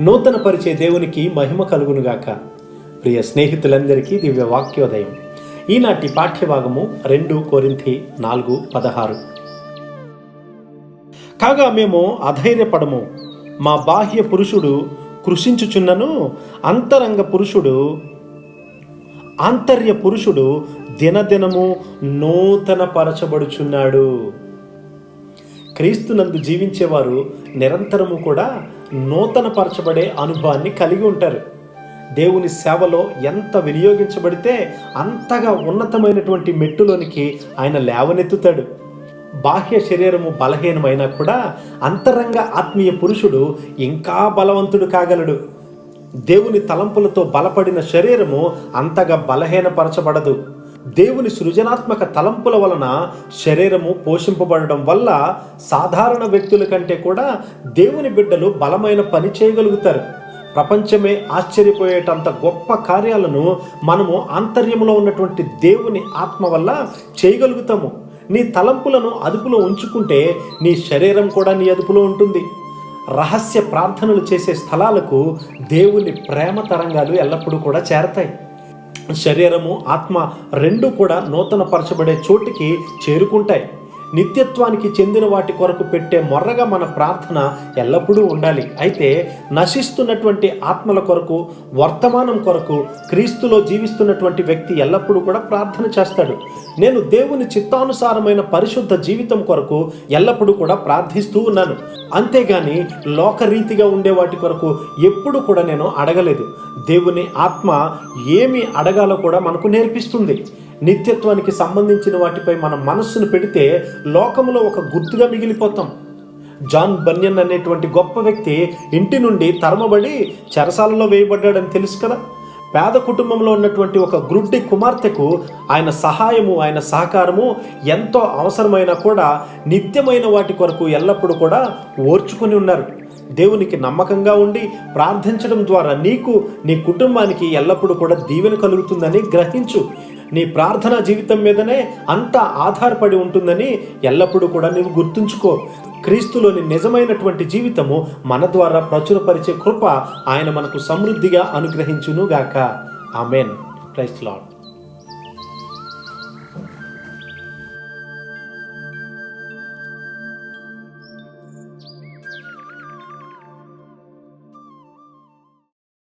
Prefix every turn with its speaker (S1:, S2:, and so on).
S1: నూతన పరిచే దేవునికి మహిమ కలుగునుగాక. ప్రియ స్నేహితులందరికీ దివ్య వాక్యోదయం. ఈనాటి పాఠ్యభాగము 2 కొరింథీ 4:16. కాగా మేము అధైర్యపడము, మా బాహ్య పురుషుడు కృషించుచున్నను, ఆంతర్య పురుషుడు దినదినము నూతన పరచబడుచున్నాడు. క్రీస్తునందు జీవించేవారు నిరంతరము కూడా నూతన పరచబడే అనుభవాన్ని కలిగి ఉంటారు. దేవుని సేవలో ఎంత వినియోగించబడితే అంతగా ఉన్నతమైనటువంటి మెట్టులోనికి ఆయన లేవనెత్తుతాడు. బాహ్య శరీరము బలహీనమైనా కూడా అంతరంగ ఆత్మీయ పురుషుడు ఇంకా బలవంతుడు కాగలడు. దేవుని తలంపులతో బలపడిన శరీరము అంతగా బలహీనపరచబడదు. దేవుని సృజనాత్మక తలంపుల వలన శరీరము పోషింపబడడం వల్ల సాధారణ వ్యక్తుల కంటే కూడా దేవుని బిడ్డలు బలమైన పని చేయగలుగుతారు. ప్రపంచమే ఆశ్చర్యపోయేటంత గొప్ప కార్యాలను మనము ఆంతర్యంలో ఉన్నటువంటి దేవుని ఆత్మ వల్ల చేయగలుగుతాము. నీ తలంపులను అదుపులో ఉంచుకుంటే నీ శరీరం కూడా నీ అదుపులో ఉంటుంది. రహస్య ప్రార్థనలు చేసే స్థలాలకు దేవుని ప్రేమ తరంగాలు ఎల్లప్పుడూ కూడా చేరతాయి. శరీరము ఆత్మ రెండు కూడా నూతన పరచబడే చోటికి చేరుకుంటాయి. నిత్యత్వానికి చెందిన వాటి కొరకు పెట్టే మొర్రగా మన ప్రార్థన ఎల్లప్పుడూ ఉండాలి. అయితే నశిస్తున్నటువంటి ఆత్మల కొరకు, వర్తమానం కొరకు క్రీస్తులో జీవిస్తున్నటువంటి వ్యక్తి ఎల్లప్పుడూ కూడా ప్రార్థన చేస్తాడు. నేను దేవుని చిత్తానుసారమైన పరిశుద్ధ జీవితం కొరకు ఎల్లప్పుడూ కూడా ప్రార్థిస్తూ ఉన్నాను. అంతేగాని లోకరీతిగా ఉండే వాటి కొరకు ఎప్పుడు కూడా నేను అడగలేదు. దేవుని ఆత్మ ఏమి అడగాలో కూడా మనకు నేర్పిస్తుంది. నిత్యత్వానికి సంబంధించిన వాటిపై మన మనస్సును పెడితే లోకంలో ఒక గుర్తుగా మిగిలిపోతాం. జాన్ బన్యన్ అనేటువంటి గొప్ప వ్యక్తి ఇంటి నుండి తరమబడి చెరసాలలో వేయబడ్డాడని తెలుసు కదా. పేద కుటుంబంలో ఉన్నటువంటి ఒక గ్రుడ్డి కుమార్తెకు ఆయన సహాయము, ఆయన సహకారము ఎంతో అవసరమైనా కూడా నిత్యమైన వాటి కొరకు ఎల్లప్పుడూ కూడా ఓర్చుకొని ఉన్నారు. దేవునికి నమ్మకంగా ఉండి ప్రార్థించడం ద్వారా నీకు, నీ కుటుంబానికి ఎల్లప్పుడూ కూడా దీవెన కలుగుతుందని గ్రహించు. నీ ప్రార్థనా జీవితం మీదనే అంతా ఆధారపడి ఉంటుందని ఎల్లప్పుడూ కూడా నీవు గుర్తుంచుకో. క్రీస్తులోని నిజమైనటువంటి జీవితము మన ద్వారా ప్రచురపరిచే కృప ఆయన మనకు సమృద్ధిగా అనుగ్రహించునుగాక. ఆమెన్. Praise the lord.